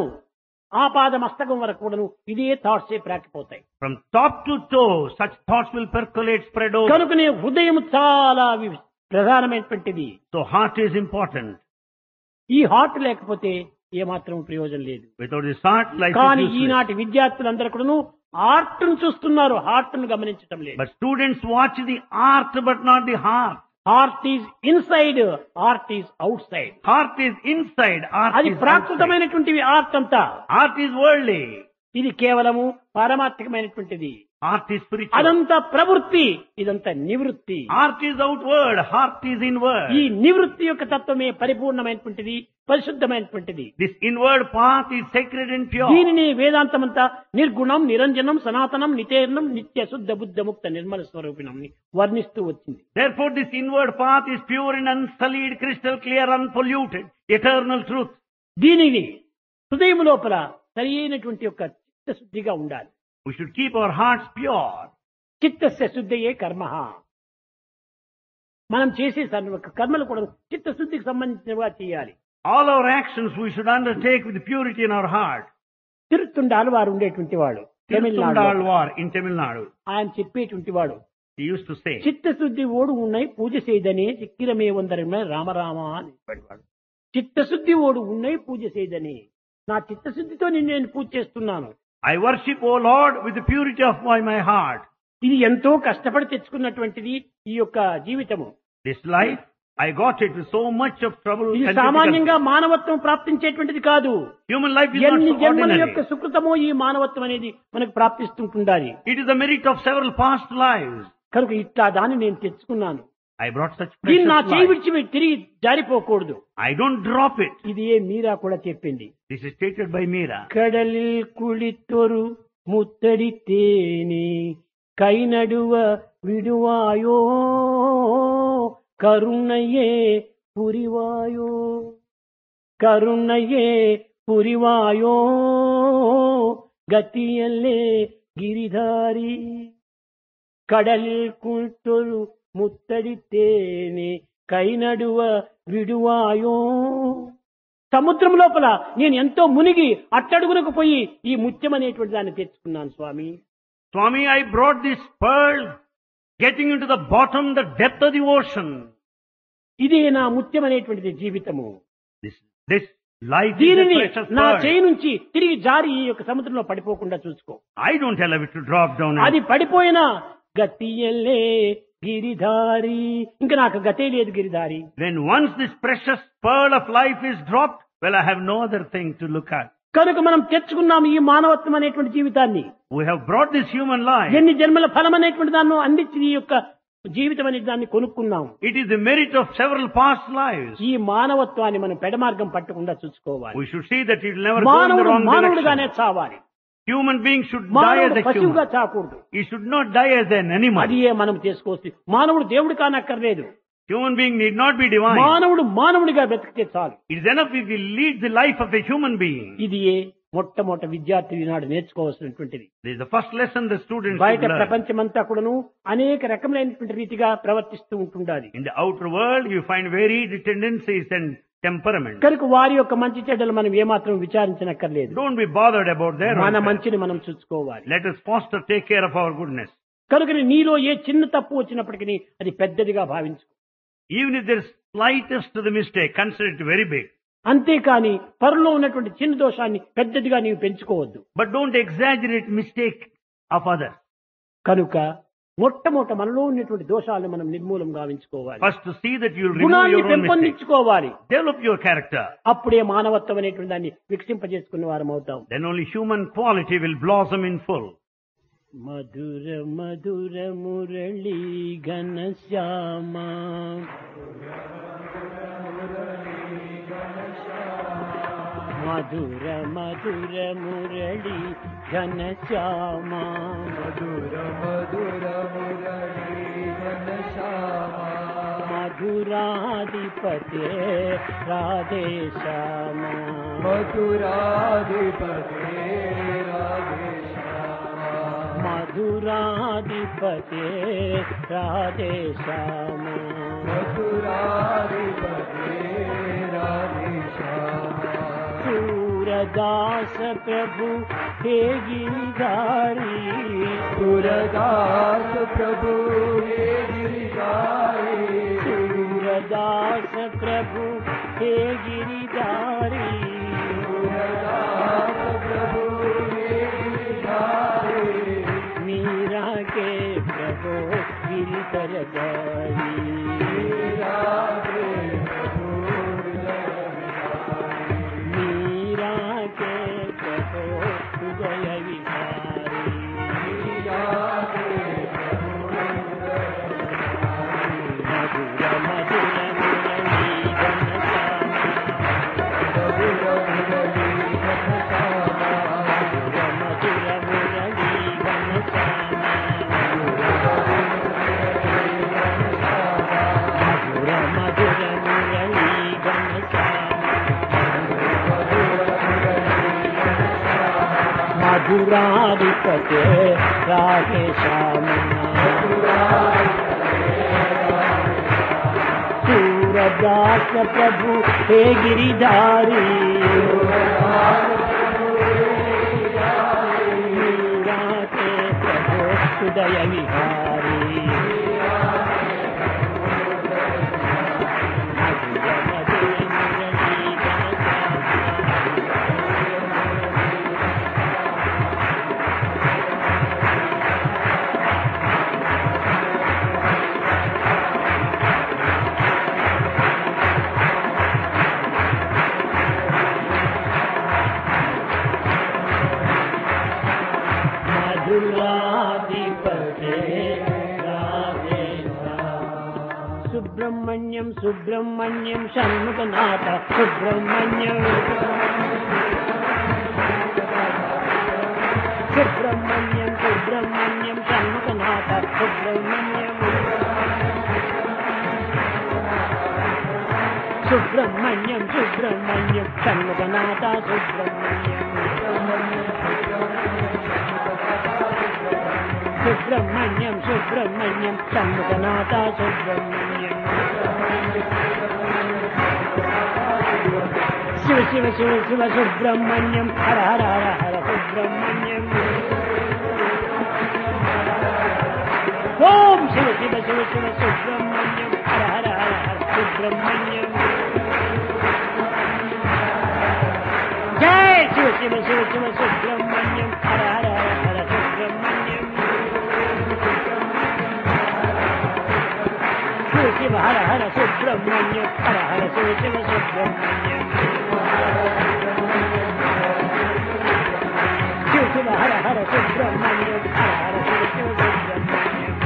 ఆ పాద మస్తకం వరకు కూడాను ఇదే thoughts ప్రాకిపోతాయి. From top to toe, such thoughts will percolate, spread over. కనుకనే హృదయం చాలా ప్రధానమైనటువంటిది. So heart is important. ఈ హార్ట్ లేకపోతే ఏమాత్రం ప్రయోజనం లేదు. Without this heart, life కానీ is useless. ఈనాటి విద్యార్థులందరూ కూడాను ఆర్ట్ ను చూస్తున్నారు, హార్ట్ ను గమనించడం లేదు. But students watch the art, but not the heart. Heart is inside, art is out side. Heart is inside, art అది is outside. ప్రాకృతమైనటువంటివి ఆర్ట్ అంతా. Art is worldly. ఇది కేవలము పారమార్థికమైనటువంటిది. Art is spiritual. అదంతా ప్రవృత్తి, ఇదంతా నివృత్తి. Art is outward, heart is inward. ఈ నివృత్తి యొక్క తత్వమే పరిపూర్ణమైనటువంటిది, పరిశుద్ధమైనటువంటిది. This inward path is sacred and pure. దీనిని వేదాంతమంతా నిర్గుణం, నిరంజనం, సనాతనం, నితేర్ణం, నిత్య శుద్ధ బుద్ధ ముక్త నిర్మల స్వరూపిణం వర్ణిస్తూ వచ్చింది. Therefore, this inward path is pure and unsullied, crystal clear, unpolluted, eternal truth. దీనిని హృదయం లోపల సరి అయినటువంటి యొక్క చిత్తశుద్ధిగా ఉండాలి. We should keep our hearts pure. చిత్తస్య శుద్ధయే కర్మ. మనం చేసే కర్మలు కూడా చిత్తశుద్ధికి సంబంధించినవిగా చేయాలి. All our actions we should undertake with purity in our heart. తిరుత్తుండాలు వారు ఉండేటువంటి వాడు Tamil Nadu, Tirthundalvar in Tamil Nadu. ఆయన చెప్పేటువంటి వాడు He used to say, చిత్తశుద్ధి ఓడు ఉన్నాయి పూజ చేయదనే చిక్కిరమే వందరమే రామరామ అని చెప్పేవాడు. చిత్తశుద్ధి ఓడు ఉన్నాయి పూజ చేయదని, నా చిత్తశుద్ధితో నేను పూజ చేస్తున్నాను. I worship, O Lord, with the purity of my heart. ఇది ఎంతో కష్టపడి తెచ్చుకున్నటువంటిది ఈ యొక్క జీవితము. This life, I got it with so much of trouble ఇది and సామాన్యంగా difficulty. మానవత్వం ప్రాప్తించేటువంటిది కాదు. Human life is not ఎన్ని so జన్మల ordinary. యొక్క సుకృతమో ఈ మానవత్వం అనేది మనకు ప్రాప్తిస్తుంటుండాలి. It is the merit of several past lives. కనుక ఇట్లా దాన్ని నేను తెచ్చుకున్నాను. I brought such దీన్ని నా precious చేయి life. విడిచి తిరిగి జారిపోకూడదు. I don't drop it. ఇది ఏ మీరా కూడా చెప్పింది. This is stated by Meera. కడలిల్ కుళితొరు ముత్తడితేని కైనడువ విడువాయో కరుణయే పురివాయో కరుణయే పురివాయో గతియల్లే Giridhari కడలిల్ కుళితొరు ముత్తడితేని కైనడువ విడువాయో. సముద్రం లోపల నేను ఎంతో మునిగి అట్టడుగునకు పోయి ఈ ముత్యం అనేటువంటి దాన్ని తెచ్చుకున్నాను స్వామి. Swami, I brought this pearl, getting into the bottom, the depth of the ocean. ఇదే నా ముత్యం అనేటువంటిది జీవితము. This life is a దీనిని precious నా pearl. చేయి నుంచి తిరిగి జారి ఈ యొక్క సముద్రంలో పడిపోకుండా చూసుకో. I don't allow it to drop down. అది పడిపోయినా గతియల్లే గిరిధారి, ఇంకా నాకు గతే లేదు Giridhari. When once this precious pearl of life is dropped, well, I have no other thing to look at. కనుక మనం తెచ్చుకున్నాం ఈ మానవత్వం అనేటువంటి జీవితాన్ని. We have brought this human life. ఎన్ని జన్మల ఫలం అనేటువంటి దాన్ని అందించి ఈ యొక్క జీవితం అనే దాన్ని కొనుక్కున్నాం. It is the merit of several past lives. ఈ మానవత్వాన్ని మనం పెడమార్గం పట్టకుండా చూసుకోవాలి. We should see that it will never go in the మానవుడు wrong మానవుడుగానే direction. చావాలి. Human being should die as మానవుడు a పశువుగా human. చాకూడదు. He should not die as an animal. అది మనం చేసుకోవచ్చు. మానవుడు దేవుడు కానక్కర్లేదు. Human being need not be divine. మానవుడు మానవుడిగా బ్రతికితే చాలు. It is enough if he leads the life of a human being. ఇది మొట్టమొదటి విద్యార్థి ఈనాడు నేర్చుకోవాల్సినటువంటిది. This is the first lesson the students బయట should learn. ప్రపంచమంతా కూడాను అనేక రకములైనటువంటి రీతిగా ప్రవర్తిస్తూ ఉంటుండాలి. In the outer world, you find varied tendencies and temperaments. కనుక వారి యొక్క మంచి చెడ్డలు మనం ఏమాత్రం విచారించనక్కర్లేదు. Don't be bothered about their మన welfare. మంచిని మనం చూసుకోవాలి. Let us foster, take care of our goodness. కనుక నీలో ఏ చిన్న తప్పు వచ్చినప్పటికీ అది పెద్దదిగా భావించు. Even if there is slightest to the mistake, consider it very big. అంతేకాని పరులో ఉన్నటువంటి చిన్న దోషాన్ని పెద్దదిగా నీవు పెంచుకోవద్దు. But don't exaggerate mistake of others. కనుక మొట్టమొదట మనలో ఉన్నటువంటి దోషాలను మనం నిర్మూలం గావించుకోవాలి. First to see that you will remove గుణాన్ని your own mistakes. పెంపొందించుకోవాలి. Develop your character. అప్పుడే మానవత్వం అనేటువంటి దాన్ని వికసింపజేసుకున్న వారం అవుతాం. Then only human quality will blossom in full. మధుర మధుర మురళీ ఘనశ్యామ మధుర మధుర మురళీ ఘనశ్యామ మధుర మధుర మురళీ ఘనశ్యామ మధురాధిపతే రాధేశ్యామ మధురాధిపతే రాధేశ్యామ మధురాధిపతే రాధేశ్యామ మధురాధిపతే రాధేశ్యామ सूरदास प्रभु हे गिरधारी सूरदास प्रभु हे गिरिधारी सूरदास प्रभु हे गिरधारी सूरदास प्रभु हे गिरिधारी मीरा के प्रभु गिरधर गारी मीरा के प्रभु मीरा के प्रभु हृदय विहारी मधुर मधुर मुरली घनश्याम मधुर मधुर मुरली घनश्याम मधुर मधुर मुरली घनश्याम मधुराधिपते राधेश्याम सूरदास प्रभु हे गिरिधारी मीरा के प्रभु हृदय विहारी मधुर मधुर मुरली घनश्याम मधुराधिपते राधेश्याम सुब्रह्मण्यम सुब्रह्मण्यम षण्मुखनाथ सुब्रह्मण्यम सुब्रह्मण्यम सुब्रह्मण्यम षण्मुखनाथ सुब्रह्मण्यम सुब्रह्मण्यम सुब्रह्मण्यम षण्मुखनाथ सुब्रह्मण्यम सुब्रह्मण्यम सुब्रह्मण्यम षण्मुखनाथ सुब्रह्मण्यम शिव शिव शिव शिव सुब्रह्मण्यम हर हर हर हर सुब्रह्मण्यम ओम शिव शिव शिव शिव सुब्रह्मण्यम हर हर हर हर सुब्रह्मण्यम जय शिव शिव शिव शिव सुब्रह्मण्यम हर हर हर हर सुब्रह्मण्यम शिव शिव हर हर सुब्रह्मण्यम हर हर शिव शिव सुब्रह्मण्यम शिव शिव हर हर सुब्रह्मण्यम हर हर शिव शिव सुब्रह्मण्यम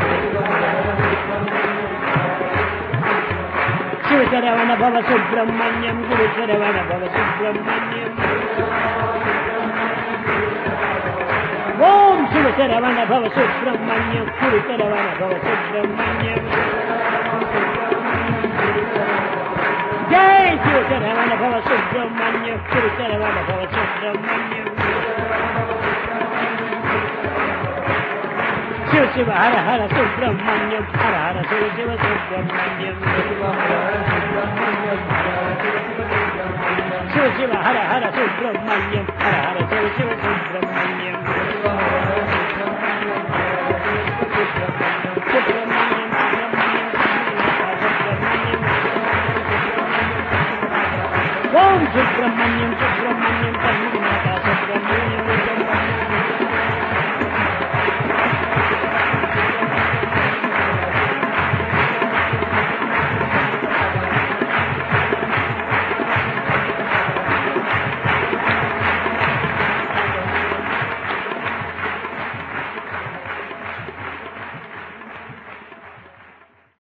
शिव शरवण भव सुब्रह्मण्यम गुरु शरवण भव सुब्रह्मण्यम శివ శరవణ భవ సుబ్రహ్మణ్యం శివ శరవణ భవ సుబ్రహ్మణ్యం జై శివ శరవణ భవ సుబ్రహ్మణ్యం శివ శరవణ భవ సుబ్రహ్మణ్యం శివ శివ హర హర సుబ్రహ్మణ్యం హర హర శివ శివ సుబ్రహ్మణ్యం శివ శివ హర హర సుబ్రహ్మణ్యం హర హర శివ శివ సుబ్రహ్మణ్యం ఓం సుబ్రహ్మణ్యం సుబ్రహ్మణ్యం